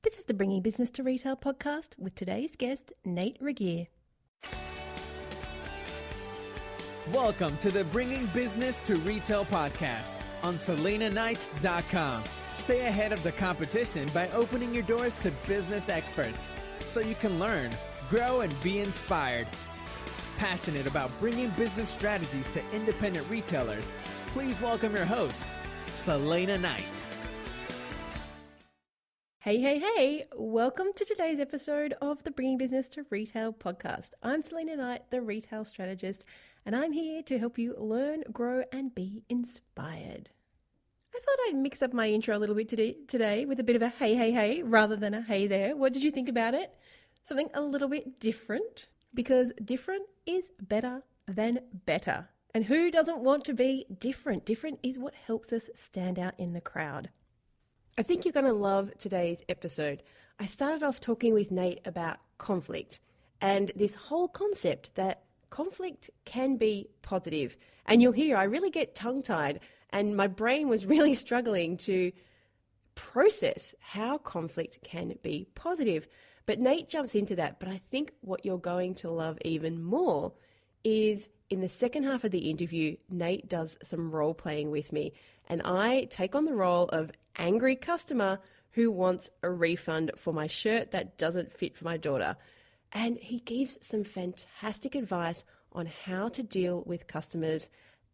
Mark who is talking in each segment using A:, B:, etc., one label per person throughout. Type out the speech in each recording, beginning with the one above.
A: This is the Bringing Business to Retail podcast with today's guest, Nate Regier.
B: Welcome to the Bringing Business to Retail podcast on SelenaKnight.com. Stay ahead of the competition by opening your doors to business experts so you can learn, grow, and be inspired. Passionate about bringing business strategies to independent retailers, please welcome your host, Selena Knight.
A: Hey. Welcome to today's episode of the Bringing Business to Retail podcast. I'm Selena Knight, the retail strategist, and I'm here to help you learn, grow, and be inspired. I thought I'd mix up my intro a little bit today with a bit of a hey, rather than a hey there. What did you think about it? Something a little bit different, because different is better than better. And who doesn't want to be different? Different is what helps us stand out in the crowd. I think you're going to love today's episode. I started off talking with Nate about conflict and this whole concept that conflict can be positive. And you'll hear I really get tongue-tied and my brain was really struggling to process how conflict can be positive. But Nate jumps into that. But I think what you're going to love even more is in the second half of the interview, Nate does some role playing with me and I take on the role of angry customer who wants a refund for my shirt that doesn't fit for my daughter. And he gives some fantastic advice on how to deal with customers.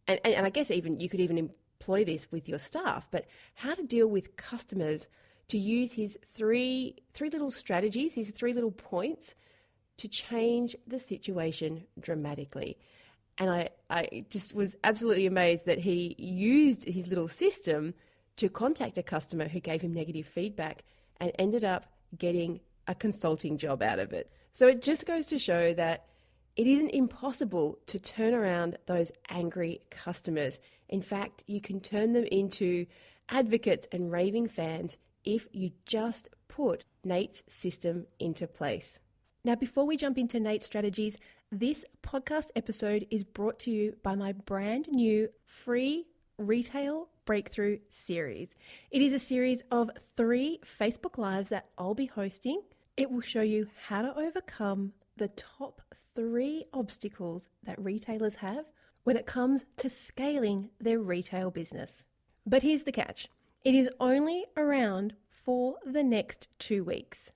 A: And I guess even you could even employ this with your staff, but how to deal with customers, to use his three little strategies, his three little points to change the situation dramatically. And I just was absolutely amazed that he used his little system to contact a customer who gave him negative feedback and ended up getting a consulting job out of it. So it just goes to show that it isn't impossible to turn around those angry customers. In fact, you can turn them into advocates and raving fans if you just put Nate's system into place. Now, before we jump into Nate's strategies, this podcast episode is brought to you by my brand new free Retail Breakthrough series. It is a series of 3 Facebook Lives that I'll be hosting. It will show you how to overcome the top 3 obstacles that retailers have when it comes to scaling their retail business. But here's the catch. It is only around for the next 2 weeks.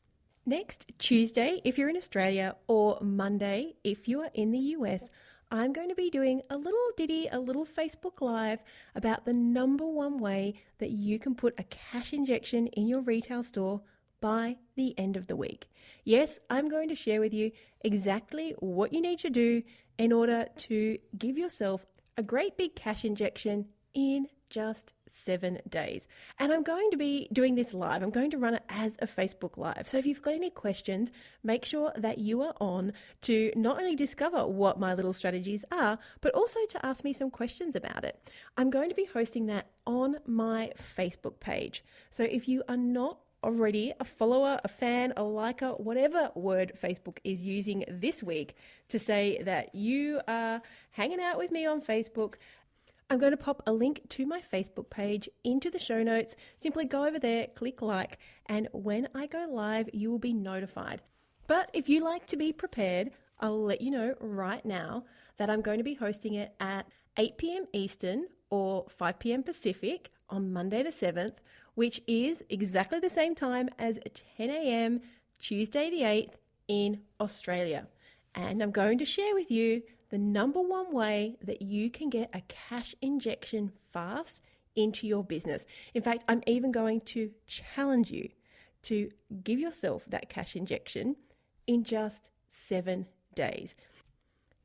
A: Next Tuesday, if you're in Australia, or Monday, if you are in the US, I'm going to be doing a little ditty, a little Facebook Live about the number 1 way that you can put a cash injection in your retail store by the end of the week. Yes, I'm going to share with you exactly what you need to do in order to give yourself a great big cash injection in just 7 days. And I'm going to be doing this live. I'm going to run it as a Facebook Live. So if you've got any questions, make sure that you are on to not only discover what my little strategies are, but also to ask me some questions about it. I'm going to be hosting that on my Facebook page. So if you are not already a follower, a fan, a liker, whatever word Facebook is using this week to say that you are hanging out with me on Facebook, I'm going to pop a link to my Facebook page into the show notes. Simply go over there, click like, and when I go live, you will be notified. But if you like to be prepared, I'll let you know right now that I'm going to be hosting it at 8 p.m. Eastern or 5 p.m. Pacific on Monday the 7th, which is exactly the same time as 10 a.m. Tuesday the 8th in Australia. And I'm going to share with you the number 1 way that you can get a cash injection fast into your business. In fact, I'm even going to challenge you to give yourself that cash injection in just 7 days.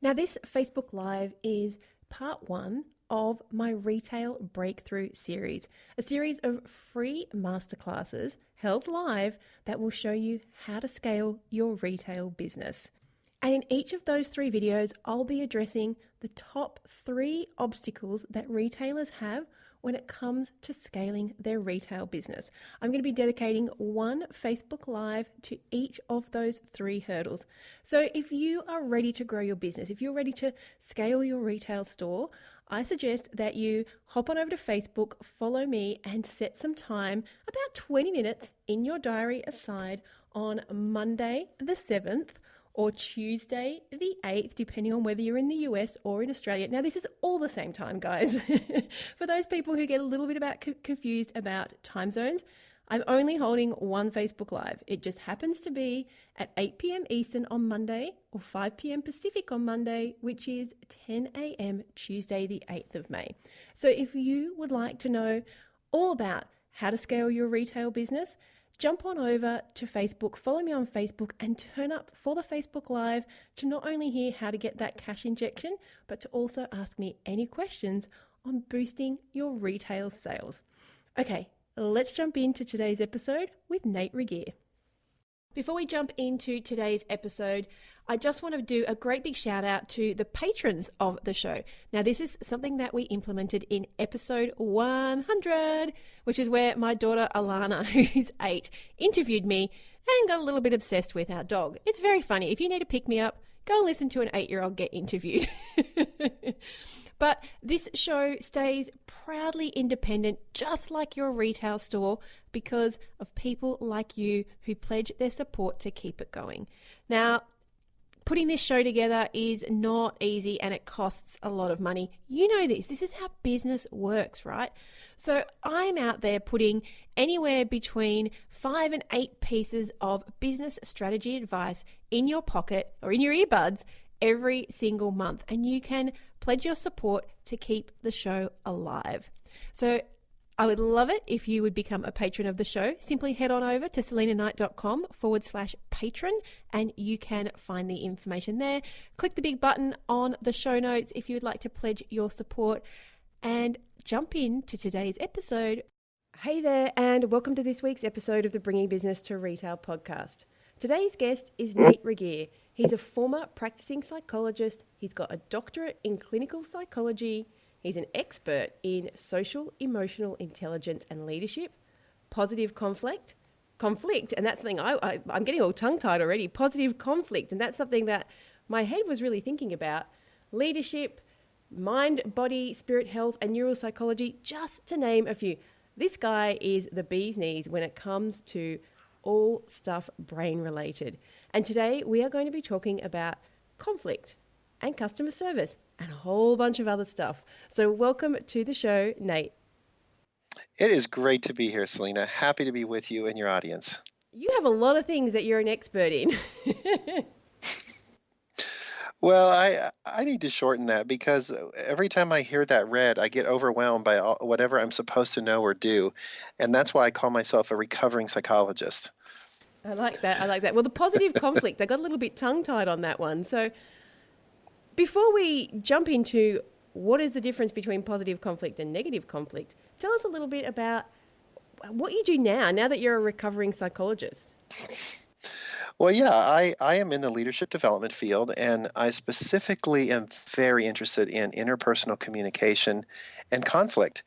A: Now, this Facebook Live is part 1 of my Retail Breakthrough series, a series of free masterclasses held live that will show you how to scale your retail business. And in each of those 3 videos, I'll be addressing the top 3 obstacles that retailers have when it comes to scaling their retail business. I'm going to be dedicating 1 Facebook Live to each of those 3 hurdles. So if you are ready to grow your business, if you're ready to scale your retail store, I suggest that you hop on over to Facebook, follow me, and set some time, about 20 minutes in your diary aside on Monday the 7th or Tuesday the 8th, depending on whether you're in the US or in Australia. Now, this is all the same time, guys. For those people who get a little bit confused about time zones, I'm only holding one Facebook Live. It just happens to be at 8 p.m. Eastern on Monday or 5 p.m. Pacific on Monday, which is 10 a.m. Tuesday, the 8th of May. So if you would like to know all about how to scale your retail business, jump on over to Facebook, follow me on Facebook, and turn up for the Facebook Live to not only hear how to get that cash injection, but to also ask me any questions on boosting your retail sales. Okay, let's jump into today's episode with Nate Regier. Before we jump into today's episode, I just want to do a great big shout out to the patrons of the show. Now, this is something that we implemented in episode 100, which is where my daughter Alana, who's 8, interviewed me and got a little bit obsessed with our dog. It's very funny. If you need to pick me up, go and listen to an 8-year-old get interviewed. But this show stays proudly independent, just like your retail store, because of people like you who pledge their support to keep it going. Now, putting this show together is not easy and it costs a lot of money. You know this. This is how business works, right? So I'm out there putting anywhere between 5 and 8 pieces of business strategy advice in your pocket or in your earbuds every single month, and you can pledge your support to keep the show alive. So I would love it if you would become a patron of the show. Simply head on over to selenaknight.com/patron and you can find the information there. Click the big button on the show notes if you would like to pledge your support, and jump into today's episode. Hey there, and welcome to this week's episode of the Bringing Business to Retail podcast. Today's guest is Nate Regier. He's a former practicing psychologist. He's got a doctorate in clinical psychology. He's an expert in social, emotional intelligence and leadership, positive conflict, and that's something I'm getting all tongue-tied already, positive conflict, and that's something that my head was really thinking about. Leadership, mind, body, spirit health, and neuropsychology, just to name a few. This guy is the bee's knees when it comes to all stuff brain related. And today we are going to be talking about conflict and customer service and a whole bunch of other stuff. So welcome to the show, Nate.
C: It is great to be here, Selena. Happy to be with you and your audience.
A: You have a lot of things that you're an expert in.
C: Well, I need to shorten that because every time I hear that read, I get overwhelmed by whatever I'm supposed to know or do. And that's why I call myself a recovering psychologist.
A: I like that. Well, the positive conflict, I got a little bit tongue-tied on that one. So before we jump into what is the difference between positive conflict and negative conflict, tell us a little bit about what you do now that you're a recovering psychologist.
C: Well, yeah, I am in the leadership development field, and I specifically am very interested in interpersonal communication and conflict.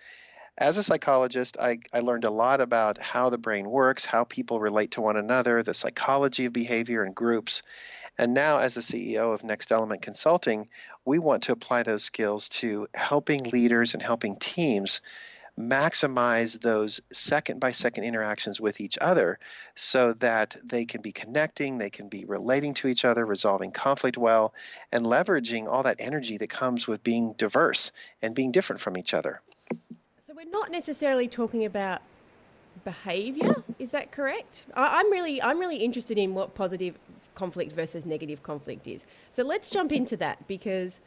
C: As a psychologist, I learned a lot about how the brain works, how people relate to one another, the psychology of behavior in groups. And now, as the CEO of Next Element Consulting, we want to apply those skills to helping leaders and helping teams maximize those second-by-second interactions with each other so that they can be connecting, they can be relating to each other, resolving conflict well, and leveraging all that energy that comes with being diverse and being different from each other.
A: So we're not necessarily talking about behavior, is that correct? I'm really interested in what positive conflict versus negative conflict is. So let's jump into that, because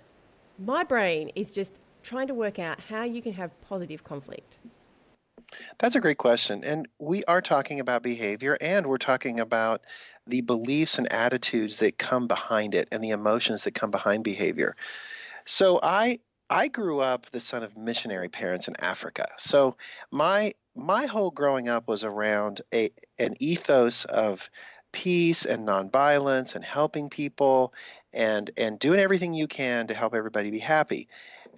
A: my brain is just trying to work out how you can have positive conflict.
C: That's a great question. And we are talking about behavior, and we're talking about the beliefs and attitudes that come behind it and the emotions that come behind behavior. So I grew up the son of missionary parents in Africa. So my whole growing up was around an ethos of peace and nonviolence and helping people and doing everything you can to help everybody be happy.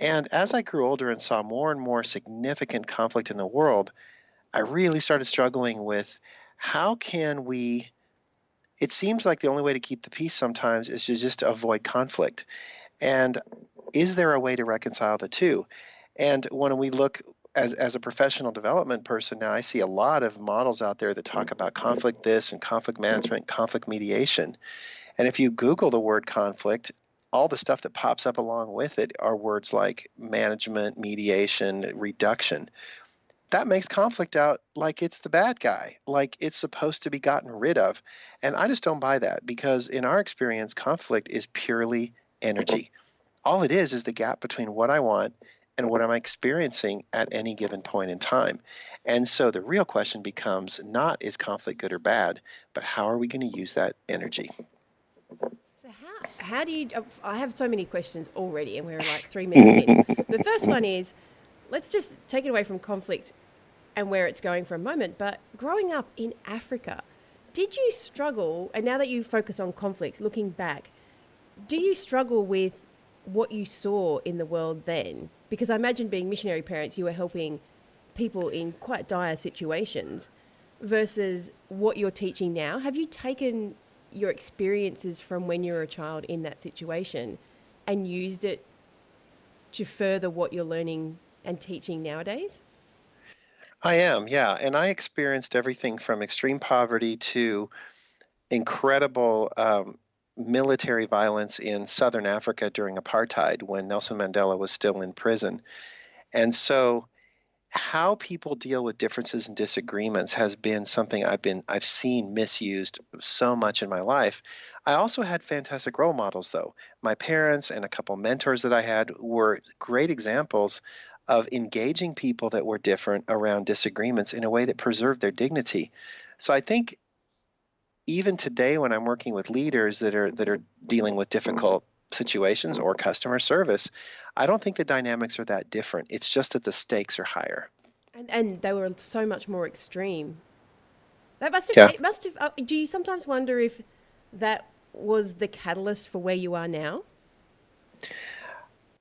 C: And as I grew older and saw more and more significant conflict in the world, I really started struggling with how can we – it seems like the only way to keep the peace sometimes is to just avoid conflict. And is there a way to reconcile the two? And when we look as a professional development person now, I see a lot of models out there that talk about conflict this and conflict management, conflict mediation. And if you Google the word conflict, all the stuff that pops up along with it are words like management, mediation, reduction. That makes conflict out like it's the bad guy, like it's supposed to be gotten rid of. And I just don't buy that, because in our experience, conflict is purely energy. All it is the gap between what I want and what I'm experiencing at any given point in time. And so the real question becomes not, is conflict good or bad, but how are we going to use that energy?
A: So how do you? I have so many questions already, and we're like 3 minutes in. The first one is, let's just take it away from conflict and where it's going for a moment. But growing up in Africa, did you struggle? And now that you focus on conflict, looking back, do you struggle with what you saw in the world then? Because I imagine, being missionary parents, you were helping people in quite dire situations versus what you're teaching now. Have you taken your experiences from when you were a child in that situation and used it to further what you're learning and teaching nowadays?
C: I am, yeah. And I experienced everything from extreme poverty to incredible military violence in southern Africa during apartheid when Nelson Mandela was still in prison. And so how people deal with differences and disagreements has been something I've seen misused so much in my life. I also had fantastic role models, though. My parents and a couple mentors that I had were great examples of engaging people that were different around disagreements in a way that preserved their dignity. So I think even today, when I'm working with leaders that are dealing with difficult situations or customer service, I don't think the dynamics are that different. It's just that the stakes are higher.
A: And they were so much more extreme. That must
C: Yeah,
A: have, it must have, do you sometimes wonder if that was the catalyst for where you are now?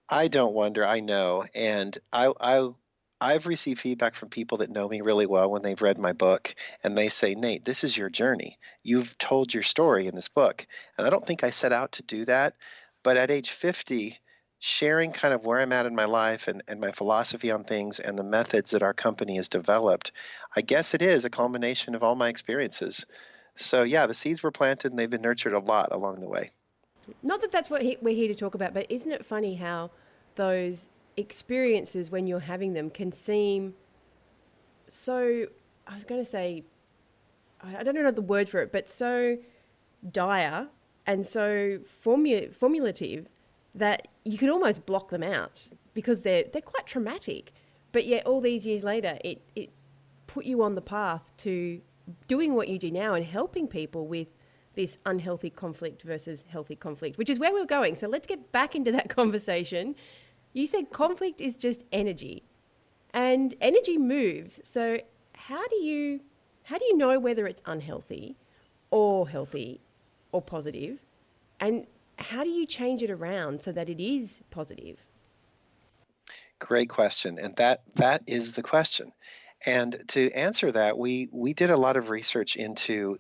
C: I don't wonder. I know, and I've received feedback from people that know me really well when they've read my book, and they say, Nate, this is your journey. You've told your story in this book, and I don't think I set out to do that, but at age 50, sharing kind of where I'm at in my life and my philosophy on things and the methods that our company has developed, I guess it is a culmination of all my experiences. So yeah, the seeds were planted and they've been nurtured a lot along the way.
A: Not that that's what we're here to talk about, but isn't it funny how those experiences, when you're having them, can seem so, I was going to say, I don't know the word for it, but so dire and so formulative that you can almost block them out because they're quite traumatic. But yet all these years later, it put you on the path to doing what you do now and helping people with this unhealthy conflict versus healthy conflict, which is where we're going. So let's get back into that conversation. You said conflict is just energy, and energy moves. So how do you know whether it's unhealthy or healthy or positive? And how do you change it around so that it is positive?
C: Great question. And that is the question. And to answer that, we did a lot of research into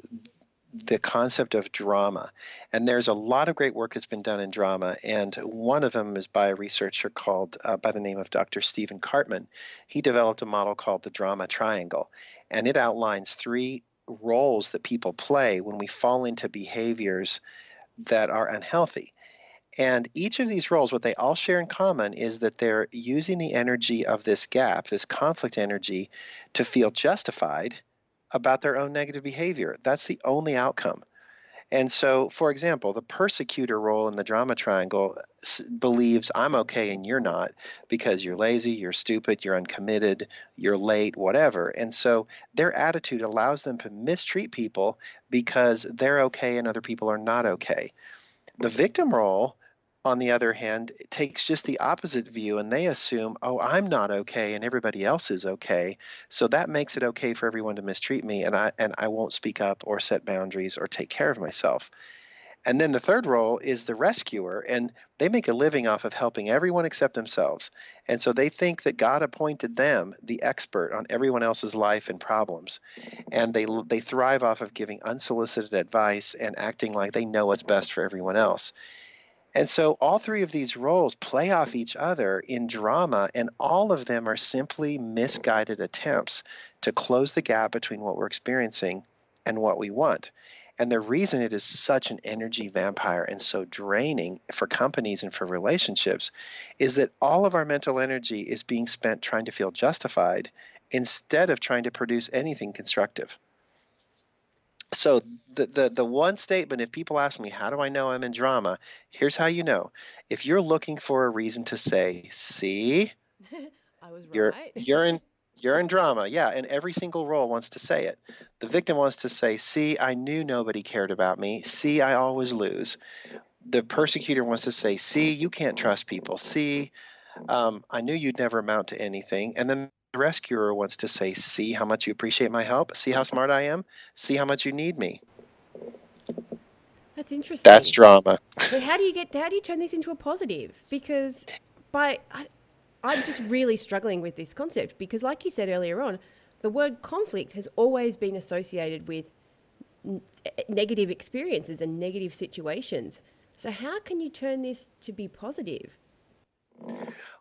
C: the concept of drama. And there's a lot of great work that's been done in drama. And one of them is by a researcher called by the name of Dr. Stephen Cartman. He developed a model called the drama triangle. And it outlines three roles that people play when we fall into behaviors that are unhealthy. And each of these roles, what they all share in common is that they're using the energy of this gap, this conflict energy, to feel justified about their own negative behavior. That's the only outcome. And so, for example, the persecutor role in the drama triangle believes I'm okay and you're not because you're lazy, you're stupid, you're uncommitted, you're late, whatever. And so their attitude allows them to mistreat people because they're okay and other people are not okay. The victim role, on the other hand, takes just the opposite view, and they assume, oh, I'm not okay and everybody else is okay. So that makes it okay for everyone to mistreat me, and I won't speak up or set boundaries or take care of myself. And then the third role is the rescuer, and they make a living off of helping everyone except themselves. And so they think that God appointed them the expert on everyone else's life and problems. And they thrive off of giving unsolicited advice and acting like they know what's best for everyone else. And so all three of these roles play off each other in drama, and all of them are simply misguided attempts to close the gap between what we're experiencing and what we want. And the reason it is such an energy vampire and so draining for companies and for relationships is that all of our mental energy is being spent trying to feel justified instead of trying to produce anything constructive. So the one statement, if people ask me, how do I know I'm in drama? Here's how you know. If you're looking for a reason to say, see,
A: I was
C: you're
A: right.
C: you're in you're in drama. Yeah, and every single role wants to say it. The victim wants to say, see, I knew nobody cared about me. See, I always lose. The persecutor wants to say, see, you can't trust people. See, I knew you'd never amount to anything. And then the rescuer wants to say, see how much you appreciate my help. See how smart I am. See how much you need me.
A: That's
C: That's
A: interesting.
C: drama.
A: So how do you turn this into a positive? Because I'm just really struggling with this concept because, like you said earlier on, the word conflict has always been associated with negative experiences and negative situations. So how can you turn this to be positive?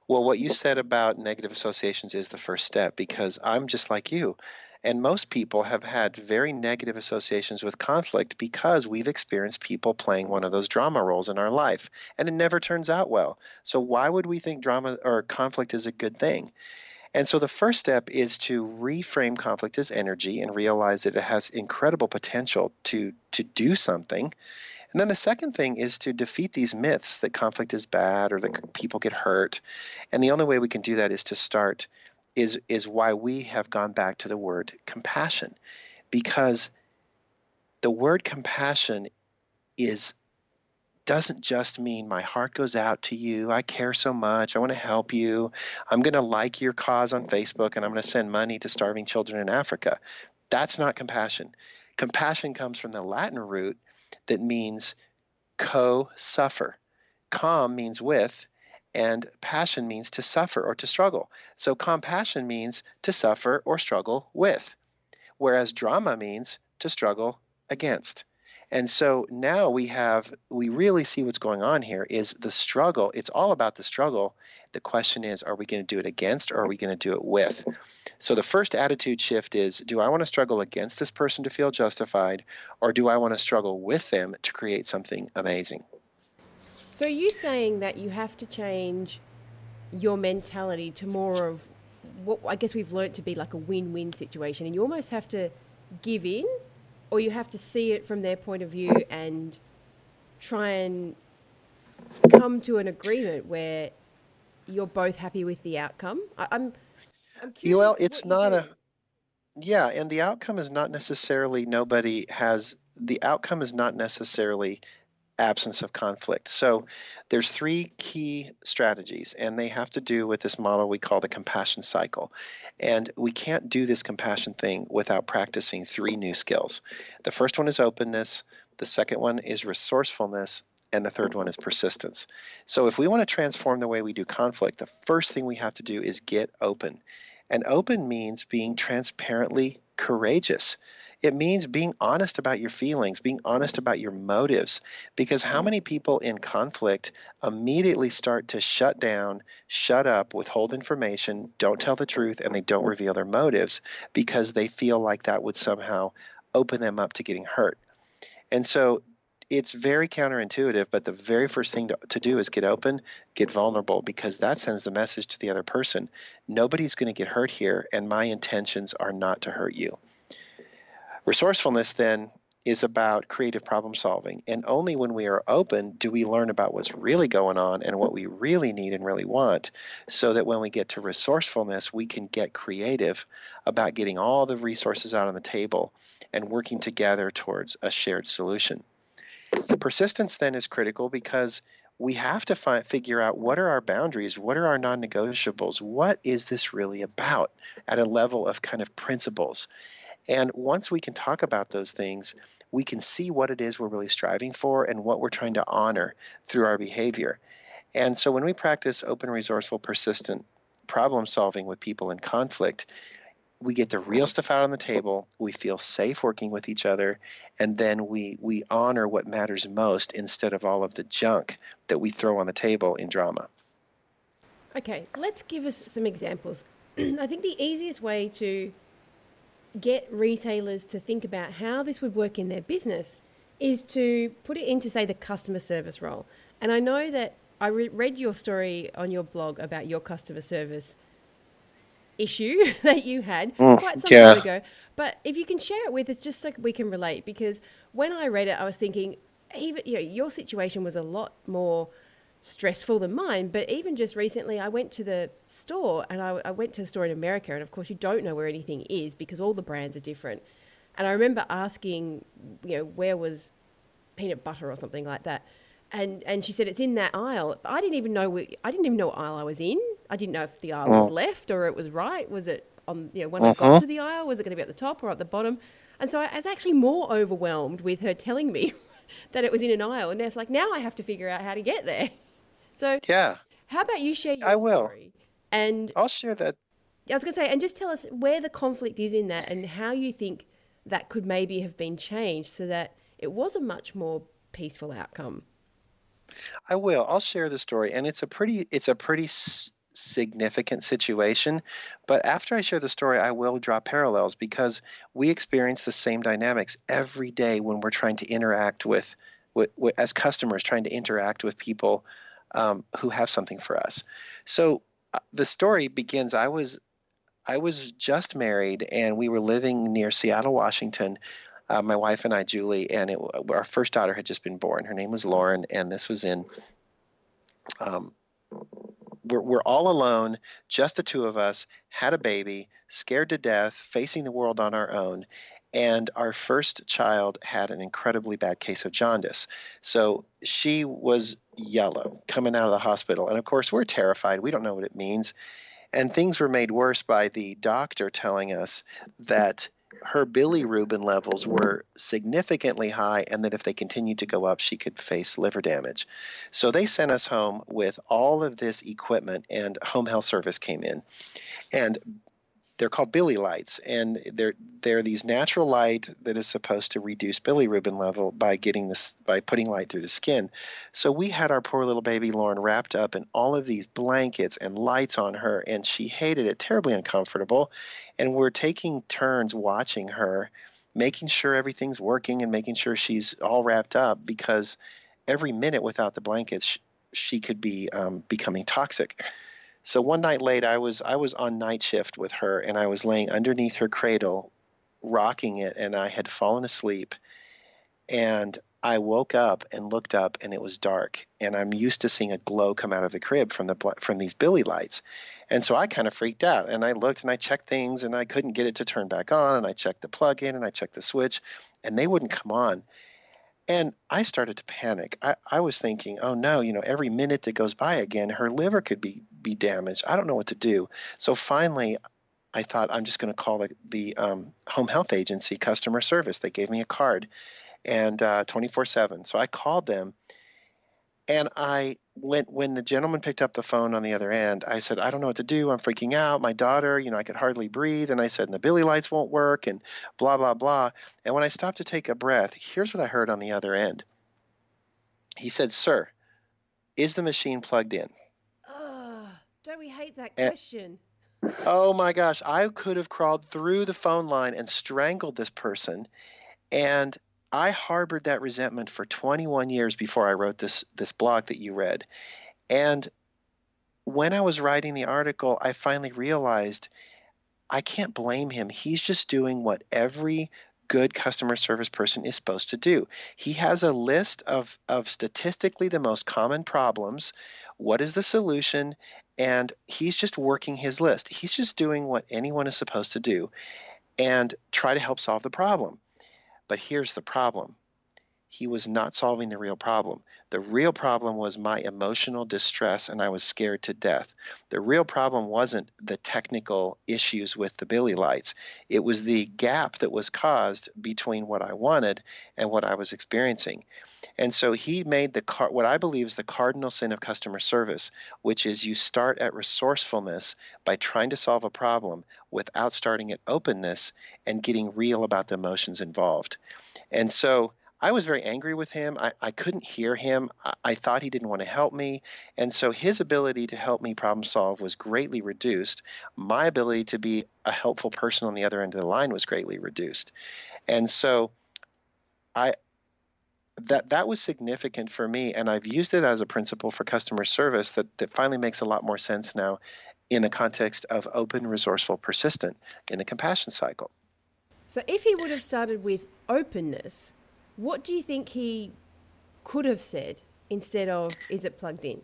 C: Well, what you said about negative associations is the first step because I'm just like you. And most people have had very negative associations with conflict because we've experienced people playing one of those drama roles in our life, and it never turns out well. So, why would we think drama or conflict is a good thing? And so, the first step is to reframe conflict as energy and realize that it has incredible potential to do something. And then the second thing is to defeat these myths that conflict is bad or that people get hurt. And the only way we can do that is to start is why we have gone back to the word compassion, because the word compassion is doesn't just mean my heart goes out to you. I care so much. I want to help you. I'm going to like your cause on Facebook and I'm going to send money to starving children in Africa. That's not compassion. Compassion comes from the Latin root that means co-suffer. Com means with, and passion means to suffer or to struggle. So compassion means to suffer or struggle with, whereas drama means to struggle against. And so now we really see what's going on here is the struggle. It's all about the struggle. The question is, are we going to do it against or are we going to do it with? So the first attitude shift is, do I want to struggle against this person to feel justified, or do I want to struggle with them to create something amazing?
A: So are you saying that you have to change your mentality to more of what I guess we've learnt to be like a win-win situation, and you almost have to give in, or you have to see it from their point of view and try and come to an agreement where you're both happy with the outcome? I'm
C: Well,
A: curious
C: it's
A: what you
C: not
A: do.
C: a yeah, and the outcome is not necessarily the outcome is not necessarily absence of conflict. So there's three key strategies, and they have to do with this model we call the compassion cycle. And we can't do this compassion thing without practicing three new skills. The first one is openness, the second one is resourcefulness, and the third one is persistence. So if we want to transform the way we do conflict, the first thing we have to do is get open. And open means being transparently courageous. It means being honest about your feelings, being honest about your motives. Because how many people in conflict immediately start to shut down, shut up, withhold information, don't tell the truth, and they don't reveal their motives because they feel like that would somehow open them up to getting hurt. And so it's very counterintuitive, but the very first thing to do is get open, get vulnerable, because that sends the message to the other person. Nobody's going to get hurt here, and my intentions are not to hurt you. Resourcefulness then is about creative problem solving, and only when we are open do we learn about what's really going on and what we really need and really want, so that when we get to resourcefulness, we can get creative about getting all the resources out on the table and working together towards a shared solution. The persistence then is critical because we have to figure out what are our boundaries, what are our non-negotiables, what is this really about at a level of kind of principles. And once we can talk about those things, we can see what it is we're really striving for and what we're trying to honor through our behavior. And so when we practice open, resourceful, persistent problem solving with people in conflict, we get the real stuff out on the table, we feel safe working with each other, and then we honor what matters most instead of all of the junk that we throw on the table in drama.
A: Okay, let's give us some examples. I think the easiest way to get retailers to think about how this would work in their business is to put it into, say, the customer service role. And I know that I read your story on your blog about your customer service issue that you had quite some
C: Yeah.
A: time ago. But if you can share it with us, just so we can relate, because when I read it, I was thinking, even your situation was a lot more stressful than mine. But even just recently, I went to the store, and I went to a store in America, and of course, you don't know where anything is because all the brands are different. And I remember asking, where was peanut butter or something like that. And she said it's in that aisle. I didn't even know what aisle I was in. I didn't know if the aisle was left or it was right. Was it on when I got to the aisle? Was it going to be at the top or at the bottom? And so I was actually more overwhelmed with her telling me that it was in an aisle. And it's like, now I have to figure out how to get there. So
C: Yeah,
A: how about you share
C: I
A: your
C: will.
A: story? And
C: I'll share that.
A: I was going to say, and just tell us where the conflict is in that and how you think that could maybe have been changed so that it was a much more peaceful outcome.
C: I will. I'll share the story, and it's a pretty significant situation. But after I share the story, I will draw parallels because we experience the same dynamics every day when we're trying to interact with as customers, trying to interact with people who have something for us. So the story begins. I was just married, and we were living near Seattle, Washington. My wife and I, Julie, and our first daughter had just been born. Her name was Lauren, and this was in. We're all alone, just the two of us, had a baby, scared to death, facing the world on our own, and our first child had an incredibly bad case of jaundice. So she was yellow coming out of the hospital, and of course we're terrified. We don't know what it means, and things were made worse by the doctor telling us that her bilirubin levels were significantly high and that if they continued to go up, she could face liver damage. So they sent us home with all of this equipment, and home health service came in. And they're called Billy lights, and they're these natural light that is supposed to reduce bilirubin level by putting light through the skin. So we had our poor little baby Lauren wrapped up in all of these blankets and lights on her, and she hated it, terribly uncomfortable. And we're taking turns watching her, making sure everything's working and making sure she's all wrapped up, because every minute without the blankets, she could be becoming toxic. So one night late, I was on night shift with her, and I was laying underneath her cradle, rocking it, and I had fallen asleep. And I woke up and looked up, and it was dark. And I'm used to seeing a glow come out of the crib from these Billy lights. And so I kind of freaked out, and I looked and I checked things, and I couldn't get it to turn back on. And I checked the plug in and I checked the switch, and they wouldn't come on. And I started to panic. I was thinking, oh no, every minute that goes by again, her liver could be damaged. I don't know what to do. So finally, I thought I'm just going to call the home health agency customer service. They gave me a card, and 24/7. So I called them, and when the gentleman picked up the phone on the other end, I said, I don't know what to do. I'm freaking out. My daughter, I could hardly breathe. And I said, and the Billy lights won't work, and blah, blah, blah. And when I stopped to take a breath, here's what I heard on the other end. He said, sir, is the machine plugged in?
A: Oh, don't we hate that question?
C: Oh my gosh, I could have crawled through the phone line and strangled this person. And I harbored that resentment for 21 years before I wrote this blog that you read. And when I was writing the article, I finally realized I can't blame him. He's just doing what every good customer service person is supposed to do. He has a list of statistically the most common problems. What is the solution? And he's just working his list. He's just doing what anyone is supposed to do and try to help solve the problem. But here's the problem. he was not solving the real problem. The real problem was my emotional distress, and I was scared to death. The real problem wasn't the technical issues with the Billy lights. It was the gap that was caused between what I wanted and what I was experiencing. And so he made what I believe is the cardinal sin of customer service, which is you start at resourcefulness by trying to solve a problem without starting at openness and getting real about the emotions involved. And so I was very angry with him. I couldn't hear him. I thought he didn't want to help me. And so his ability to help me problem solve was greatly reduced. My ability to be a helpful person on the other end of the line was greatly reduced. And so that was significant for me, and I've used it as a principle for customer service that finally makes a lot more sense now in the context of open, resourceful, persistent in the compassion cycle.
A: So if he would have started with openness, what do you think he could have said instead of, is it plugged in?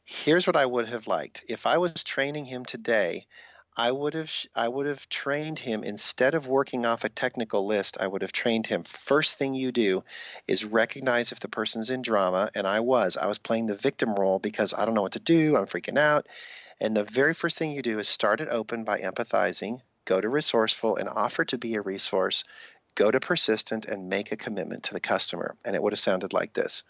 C: Here's what I would have liked. If I was training him today, I would have trained him, instead of working off a technical list, I would have trained him. First thing you do is recognize if the person's in drama, and I was playing the victim role because I don't know what to do, I'm freaking out. And the very first thing you do is start it open by empathizing, go to resourceful and offer to be a resource, go to persistent and make a commitment to the customer. And it would have sounded like this.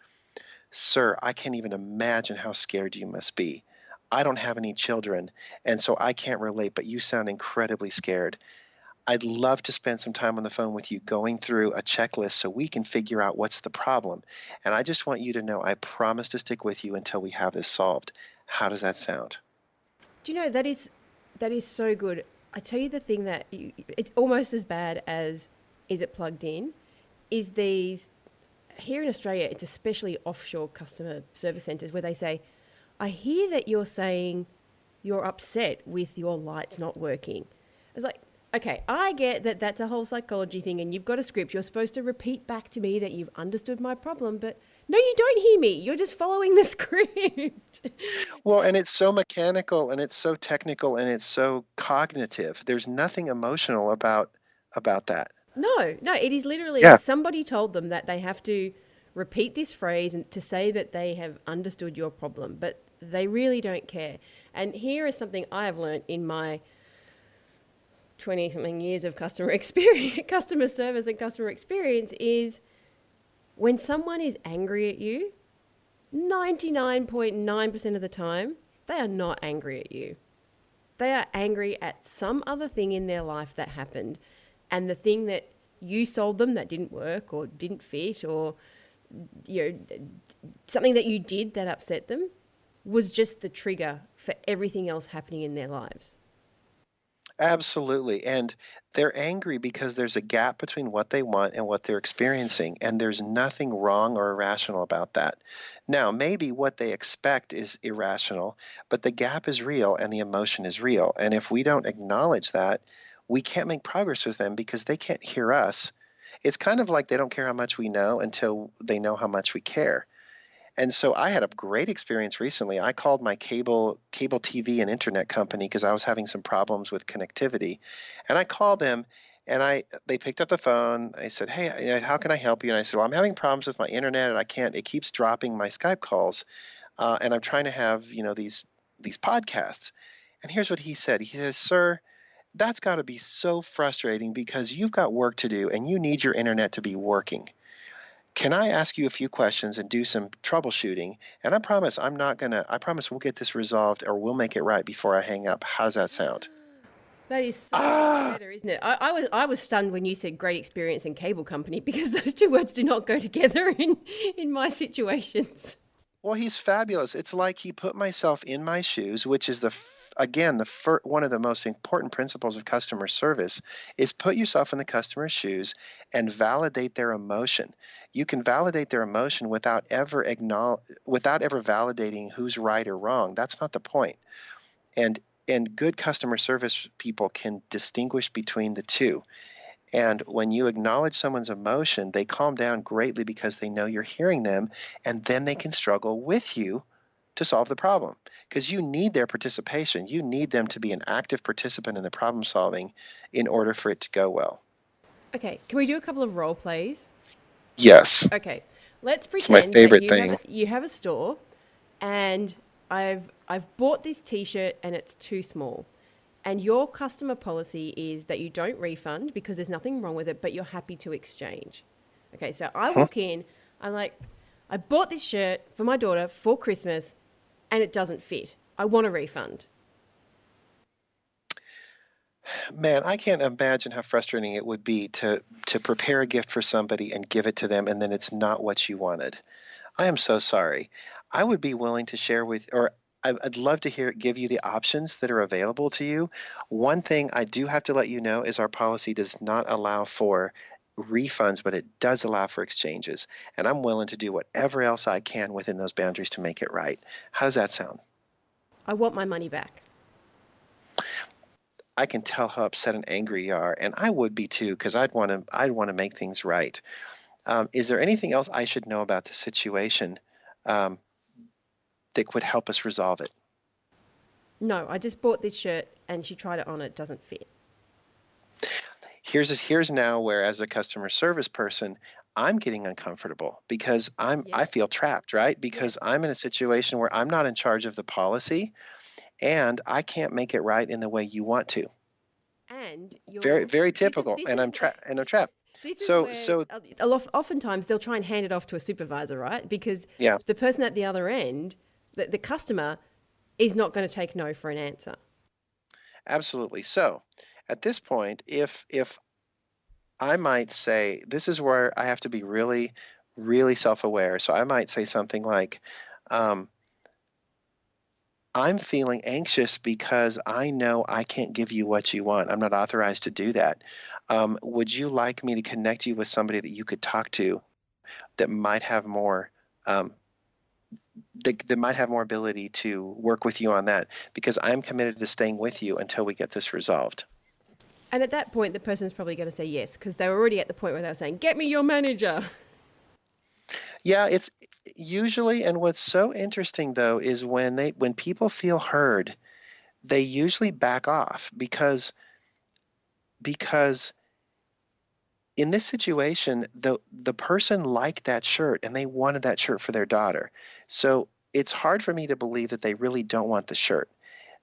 C: Sir, I can't even imagine how scared you must be. I don't have any children, and so I can't relate, but you sound incredibly scared. I'd love to spend some time on the phone with you going through a checklist so we can figure out what's the problem. And I just want you to know I promise to stick with you until we have this solved. How does that sound?
A: Do you know, that is so good. I tell you the thing that it's almost as bad as, is it plugged in, is these, here in Australia, it's especially offshore customer service centres where they say, I hear that you're saying you're upset with your lights not working. It's like, okay, I get that that's a whole psychology thing and you've got a script. You're supposed to repeat back to me that you've understood my problem, but no, you don't hear me. You're just following the script.
C: Well, and it's so mechanical and it's so technical and it's so cognitive. There's nothing emotional about that.
A: No, it is literally like somebody told them that they have to repeat this phrase and to say that they have understood your problem, but they really don't care. And here is something I have learned in my 20-something years of customer service and customer experience is when someone is angry at you, 99.9% of the time, they are not angry at you. They are angry at some other thing in their life that happened, and the thing that you sold them that didn't work or didn't fit, or something that you did that upset them, was just the trigger for everything else happening in their lives.
C: Absolutely. And they're angry because there's a gap between what they want and what they're experiencing. And there's nothing wrong or irrational about that. Now, maybe what they expect is irrational, but the gap is real and the emotion is real. And if we don't acknowledge that, we can't make progress with them because they can't hear us. It's kind of like they don't care how much we know until they know how much we care. And so I had a great experience recently. I called my cable TV and internet company because I was having some problems with connectivity. And I called them and they picked up the phone. I said, "Hey, how can I help you?" And I said, "Well, I'm having problems with my internet and it keeps dropping my Skype calls. And I'm trying to have, these podcasts." And here's what he said. He says, "Sir, that's got to be so frustrating because you've got work to do and you need your internet to be working. Can I ask you a few questions and do some troubleshooting? And I promise we'll get this resolved or we'll make it right before I hang up. How does that sound?"
A: That is so much better, isn't it? I was stunned when you said great experience and cable company because those two words do not go together in my situations.
C: Well, he's fabulous. It's like he put myself in my shoes, which is one of the most important principles of customer service is put yourself in the customer's shoes and validate their emotion. You can validate their emotion without ever validating who's right or wrong. That's not the point. And good customer service people can distinguish between the two. And when you acknowledge someone's emotion, they calm down greatly because they know you're hearing them, and then they can struggle with you to solve the problem because you need their participation. You need them to be an active participant in the problem solving in order for it to go well.
A: Okay, can we do a couple of role plays?
C: Yes,
A: Okay, let's
C: it's my
A: pretend that
C: favorite thing.
A: you have a store, and I've bought this T-shirt and it's too small, and your customer policy is that you don't refund because there's nothing wrong with it, but you're happy to exchange. Okay, so I
C: Hmm.
A: walk in, I'm like, I bought this shirt for my daughter for Christmas, and it doesn't fit. I want a refund.
C: Man, I can't imagine how frustrating it would be to prepare a gift for somebody and give it to them, and then it's not what you wanted. I am so sorry. I would be willing to share with, or I'd love to give you the options that are available to you. One thing I do have to let you know is our policy does not allow for refunds, but it does allow for exchanges. And I'm willing to do whatever else I can within those boundaries to make it right. How does that sound?
A: I want my money back.
C: I can tell how upset and angry you are, and I would be too, because I'd want to make things right. Is there anything else I should know about the situation um, that would help us resolve it?
A: No, I just bought this shirt and she tried it on, it doesn't fit.
C: Here's now where, as a customer service person, I'm getting uncomfortable because
A: Yeah,
C: I feel trapped, right?
A: yeah.
C: Because I'm in a situation where I'm not in charge of the policy and I can't make it right in the way you want to.
A: And
C: Very,
A: you're
C: very
A: this is
C: typical,
A: this
C: and
A: is
C: I'm trapped. And I'm trapped.
A: this is
C: So,
A: where
C: so
A: oftentimes they'll try and hand it off to a supervisor, right? Because
C: yeah,
A: the person at the other end, the customer, is not going to take no for an answer.
C: absolutely. So, at this point, if I might say, this is where I have to be really, really self-aware. So I might say something like, um, I'm feeling anxious because I know I can't give you what you want. I'm not authorized to do that. Would you like me to connect you with somebody that you could talk to that might have more um, that might have more ability to work with you on that? Because I'm committed to staying with you until we get this resolved.
A: And at that point, the person's probably going to say yes because they were already at the point where they were saying, "Get me your manager."
C: Yeah, it's usually, and what's so interesting though is when people feel heard, they usually back off because in this situation, the person liked that shirt and they wanted that shirt for their daughter. So it's hard for me to believe that they really don't want the shirt.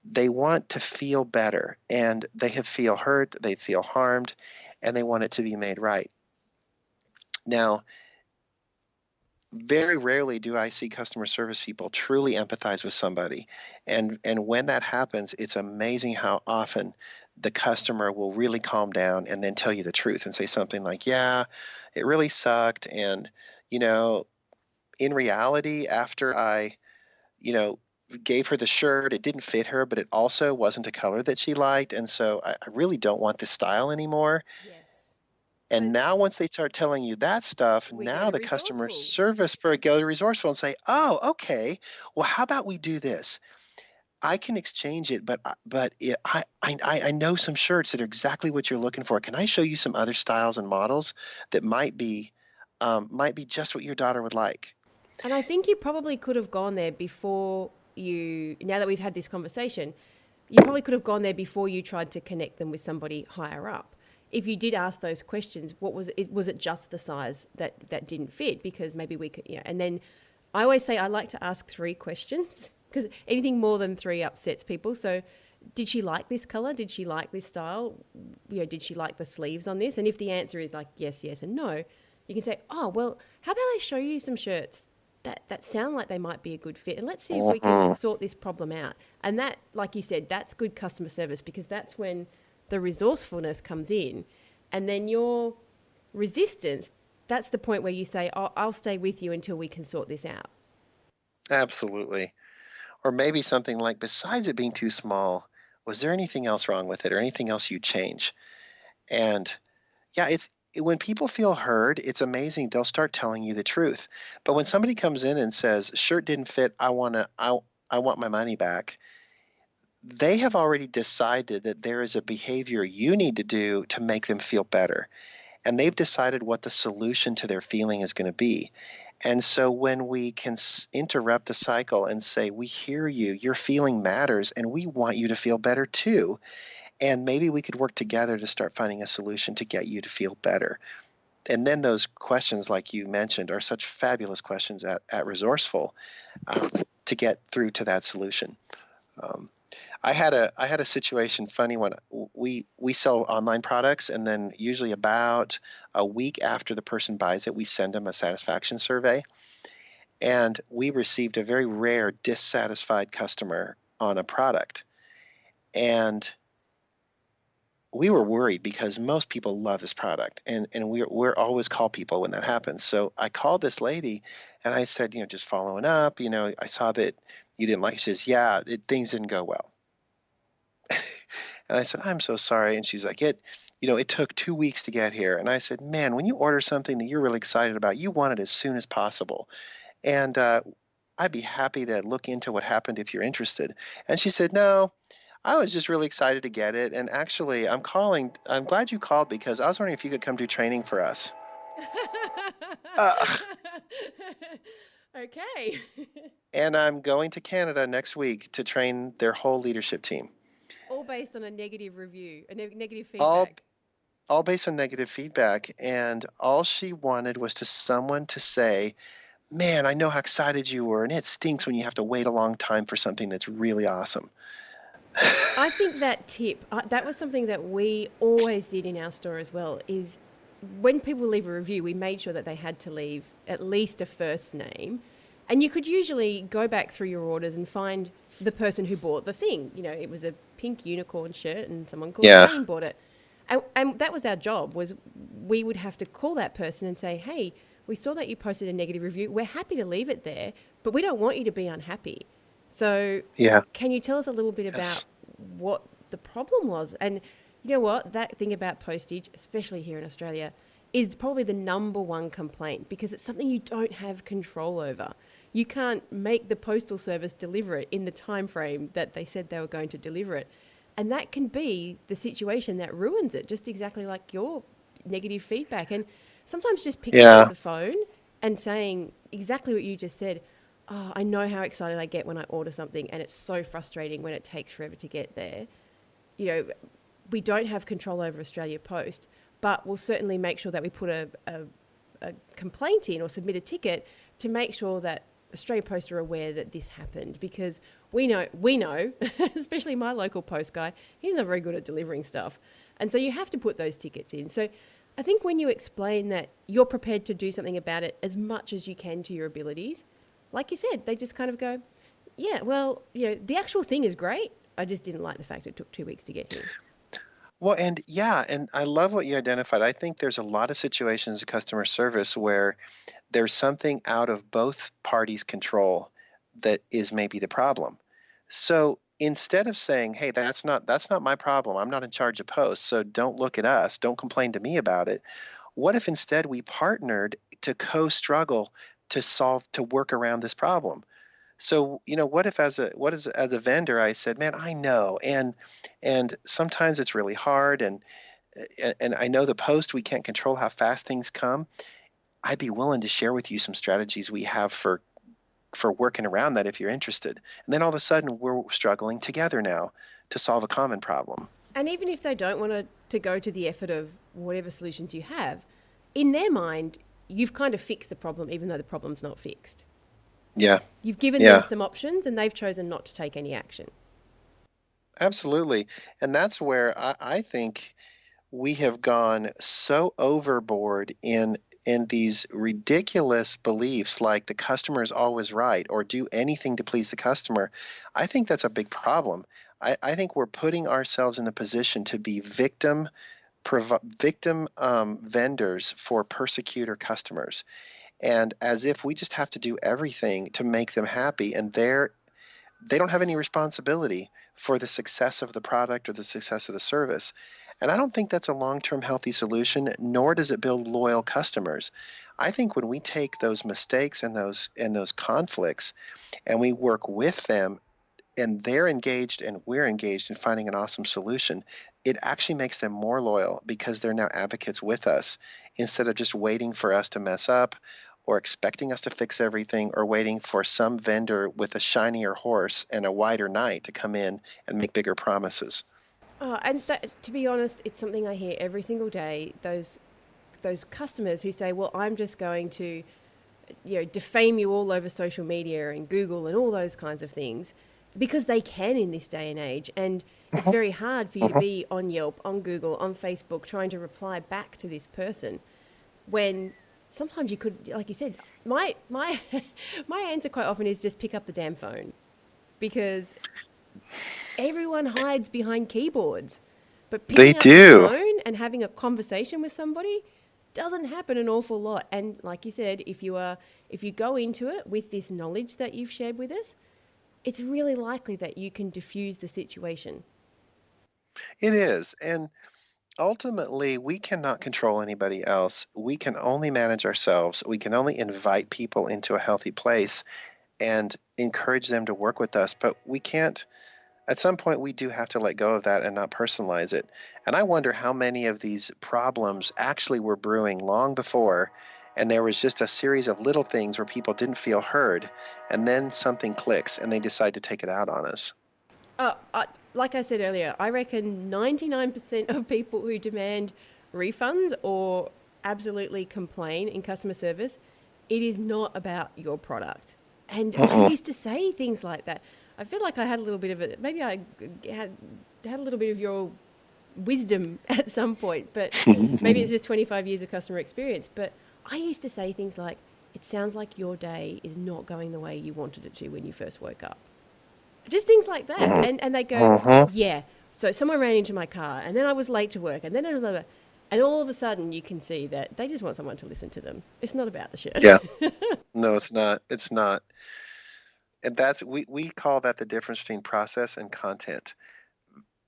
C: They want to feel better, and they have feel hurt, they feel harmed, and they want it to be made right. Now, very rarely do I see customer service people truly empathize with somebody. And when that happens, it's amazing how often the customer will really calm down and then tell you the truth and say something like, "Yeah, it really sucked, and you know, in reality, after I, you know, gave her the shirt, it didn't fit her, but it also wasn't a color that she liked, and so I really don't want this style anymore."
A: Yes. So
C: And now once they start telling you that stuff,
A: we go
C: now
A: to
C: the customer
A: resourceful.
C: service for go to resourceful and say, "Oh, okay. Well, how about we do this? I can exchange it, but I know some shirts that are exactly what you're looking for. Can I show you some other styles and models that might be just what your daughter would like?"
A: And I think you probably could have gone there before now that we've had this conversation, you probably could have gone there before you tried to connect them with somebody higher up. If you did ask those questions, what was it? Was it just the size that didn't fit? Because maybe we could, and then I always say I like to ask 3 questions because anything more than 3 upsets people. So, did she like this color? Did she like this style? Did she like the sleeves on this? And if the answer is like yes, yes, and no, you can say, oh, well, how about I show you some shirts that sound like they might be a good fit, and let's see if we can
C: Mhm.
A: sort this problem out. And that, like you said, that's good customer service because that's when the resourcefulness comes in, and then your resistance. That's the point where you say, oh, I'll stay with you until we can sort this out.
C: Absolutely. Or maybe something like, besides it being too small, was there anything else wrong with it or anything else you'd change? And yeah, when people feel heard, it's amazing. They'll start telling you the truth. But when somebody comes in and says, "Shirt didn't fit. I want my money back," they have already decided that there is a behavior you need to do to make them feel better. And they've decided what the solution to their feeling is going to be. And so when we can interrupt the cycle and say, "We hear you, your feeling matters, and we want you to feel better too. And maybe we could work together to start finding a solution to get you to feel better." then those questions, like you mentioned, are such fabulous questions at Resourceful to get through to that solution. I had a situation, funny one. We sell online products, and then usually about a week after the person buys it, we send them a satisfaction survey. And we received a very rare dissatisfied customer on a product. And we were worried because most people love this product, and we're always call people when that happens. So I called this lady, and I said, just following up, I saw that you didn't like it. She says, yeah, things didn't go well. And I said, I'm so sorry. And she's like, it took 2 weeks to get here. And I said, man, when you order something that you're really excited about, you want it as soon as possible. And I'd be happy to look into what happened if you're interested. And she said, no, I was just really excited to get it. And actually, I'm glad you called because I was wondering if you could come do training for us.
A: Okay.
C: And I'm going to Canada next week to train their whole leadership team.
A: All based on a negative review, negative feedback.
C: All based on negative feedback. And all she wanted was someone to say, man, I know how excited you were, and it stinks when you have to wait a long time for something that's really awesome.
A: I think that tip, that was something that we always did in our store as well, is when people leave a review, we made sure that they had to leave at least a first name. And you could usually go back through your orders and find the person who bought the thing. It was a pink unicorn shirt and someone called Jane bought it. And that was our job, was we would have to call that person and say, hey, we saw that you posted a negative review. We're happy to leave it there, but we don't want you to be unhappy. So can you tell us a little bit about what the problem was? And you know what? That thing about postage, especially here in Australia, is probably the number one complaint because it's something you don't have control over. You can't make the postal service deliver it in the time frame that they said they were going to deliver it. And that can be the situation that ruins it, just exactly like your negative feedback. And sometimes just picking up the phone and saying exactly what you just said. Oh, I know how excited I get when I order something, and it's so frustrating when it takes forever to get there. We don't have control over Australia Post, but we'll certainly make sure that we put a complaint in or submit a ticket to make sure that Australia Post are aware that this happened, because we know, especially my local post guy, he's not very good at delivering stuff. And so you have to put those tickets in. So I think when you explain that you're prepared to do something about it as much as you can to your abilities, like you said, they just kind of go, yeah, well, the actual thing is great. I just didn't like the fact it took 2 weeks to get here.
C: Well, and I love what you identified. I think there's a lot of situations in customer service where there's something out of both parties' control that is maybe the problem. So instead of saying, hey, that's not my problem, I'm not in charge of post, so don't look at us, don't complain to me about it, what if instead we partnered to co-struggle to work around this problem? So, what if as a vendor, I said, man, I know, and sometimes it's really hard, and I know the post, we can't control how fast things come. I'd be willing to share with you some strategies we have for working around that if you're interested. And then all of a sudden, we're struggling together now to solve a common problem.
A: And even if they don't want to go to the effort of whatever solutions you have, in their mind, you've kind of fixed the problem, even though the problem's not fixed.
C: Yeah.
A: You've given them some options, and they've chosen not to take any action.
C: Absolutely. And that's where I think we have gone so overboard in these ridiculous beliefs like the customer is always right or do anything to please the customer. I think that's a big problem. I think we're putting ourselves in the position to be victim vendors for persecutor customers. And as if we just have to do everything to make them happy, and they don't have any responsibility for the success of the product or the success of the service. And I don't think that's a long-term healthy solution, nor does it build loyal customers. I think when we take those mistakes and those conflicts and we work with them, and they're engaged and we're engaged in finding an awesome solution, it actually makes them more loyal because they're now advocates with us instead of just waiting for us to mess up or expecting us to fix everything or waiting for some vendor with a shinier horse and a wider night to come in and make bigger promises.
A: Oh, and that, to be honest, it's something I hear every single day. Those those customers who say, well, I'm just going to, defame you all over social media and Google and all those kinds of things, because they can in this day and age. And it's very hard for you to be on Yelp, on Google, on Facebook, trying to reply back to this person when sometimes you could, like you said, my my answer quite often is just pick up the damn phone, because everyone hides behind keyboards. But
C: They
A: picking up the
C: do.
A: phone and having a conversation with somebody doesn't happen an awful lot. And like you said, if you go into it with this knowledge that you've shared with us, it's really likely that you can diffuse the situation.
C: It is. And ultimately, we cannot control anybody else. We can only manage ourselves. We can only invite people into a healthy place and encourage them to work with us. But we can't, at some point, we do have to let go of that and not personalize it. And I wonder how many of these problems actually were brewing long before, and there was just a series of little things where people didn't feel heard, and then something clicks and they decide to take it out on us.
A: Like I said earlier, I reckon 99% of people who demand refunds or absolutely complain in customer service, it is not about your product. And I used to say things like that. I feel like I had a little bit of it. Maybe I had a little bit of your wisdom at some point, but maybe it's just 25 years of customer experience. But I used to say things like, it sounds like your day is not going the way you wanted it to when you first woke up. Just things like that. And they go, yeah, so someone ran into my car and then I was late to work and then and all of a sudden you can see that they just want someone to listen to them. It's not about the shirt.
C: Yeah. No, it's not. It's not. And we call that the difference between process and content.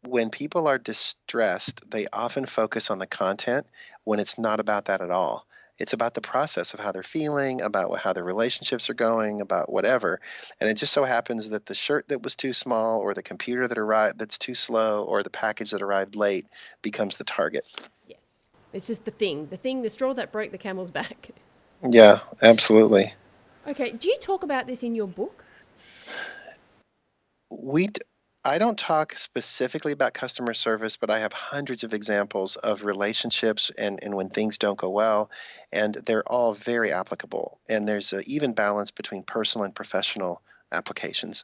C: When people are distressed, they often focus on the content when it's not about that at all. It's about the process of how they're feeling, about how their relationships are going, about whatever. And it just so happens that the shirt that was too small, or the computer that arrived that's too slow, or the package that arrived late becomes the target.
A: Yes. It's just the straw that broke the camel's back.
C: Yeah, absolutely.
A: Okay. Do you talk about this in your book?
C: I don't talk specifically about customer service, but I have hundreds of examples of relationships and when things don't go well, and they're all very applicable. And there's an even balance between personal and professional applications.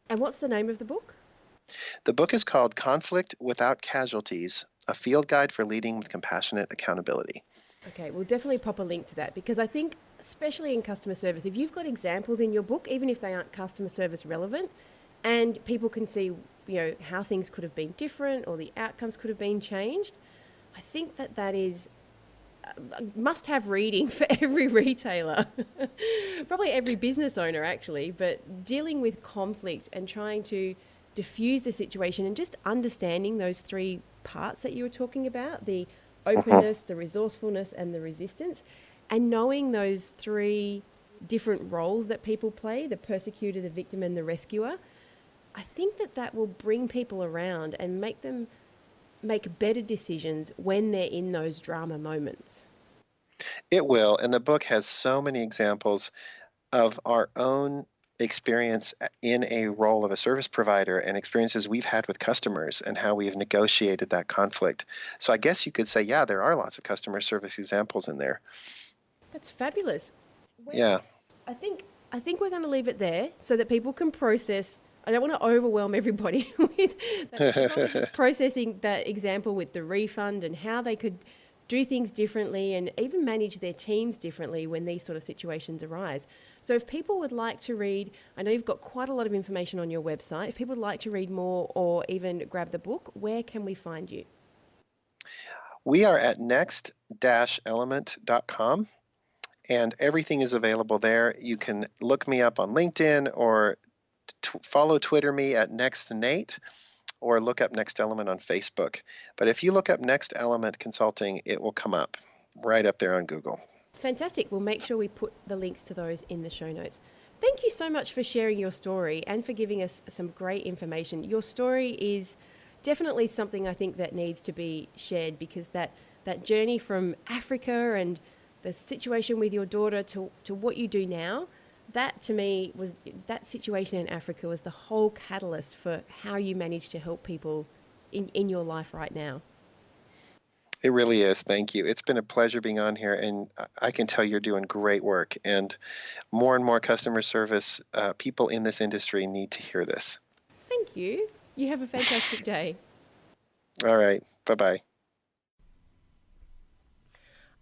A: And what's the name of the book?
C: The book is called Conflict Without Casualties, a field guide for leading with compassionate accountability.
A: Okay, we'll definitely pop a link to that, because I think, especially in customer service, if you've got examples in your book, even if they aren't customer service relevant, and people can see, how things could have been different or the outcomes could have been changed, I think that is must-have reading for every retailer, probably every business owner actually, but dealing with conflict and trying to diffuse the situation and just understanding those three parts that you were talking about, the openness, the resourcefulness, and the resistance, and knowing those three different roles that people play, the persecutor, the victim, and the rescuer. I think that will bring people around and make them make better decisions when they're in those drama moments.
C: It will, and the book has so many examples of our own experience in a role of a service provider and experiences we've had with customers and how we have negotiated that conflict. So I guess you could say, yeah, there are lots of customer service examples in there.
A: That's fabulous.
C: Yeah.
A: I think we're going to leave it there so that people can process. I don't want to overwhelm everybody with that, processing that example with the refund and how they could do things differently and even manage their teams differently when these sort of situations arise. So if people would like to read, I know you've got quite a lot of information on your website. If people would like to read more or even grab the book, where can we find you?
C: We are at next-element.com, and everything is available there. You can look me up on LinkedIn or follow Twitter me at NextNate, or look up Next Element on Facebook. But if you look up Next Element Consulting, it will come up right up there on Google.
A: Fantastic. We'll make sure we put the links to those in the show notes. Thank you so much for sharing your story and for giving us some great information. Your story is definitely something I think that needs to be shared, because that journey from Africa and the situation with your daughter to what you do now, that to me was, that situation in Africa was the whole catalyst for how you manage to help people in your life right now.
C: It really is. Thank you. It's been a pleasure being on here, and I can tell you're doing great work. And more customer service people in this industry need to hear this.
A: Thank you. You have a fantastic day.
C: All right. Bye-bye.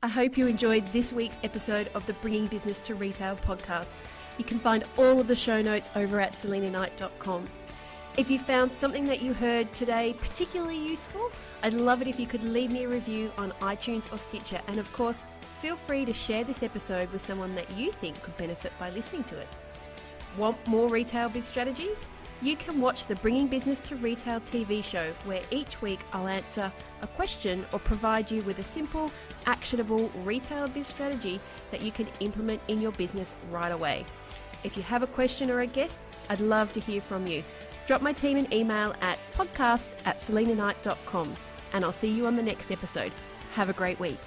A: I hope you enjoyed this week's episode of the Bringing Business to Retail podcast. You can find all of the show notes over at selenaknight.com. If you found something that you heard today particularly useful, I'd love it if you could leave me a review on iTunes or Stitcher. And of course, feel free to share this episode with someone that you think could benefit by listening to it. Want more retail biz strategies? You can watch the Bringing Business to Retail TV show, where each week I'll answer a question or provide you with a simple, actionable retail biz strategy that you can implement in your business right away. If you have a question or a guest, I'd love to hear from you. Drop my team an email at podcast@selenaknight.com, and I'll see you on the next episode. Have a great week.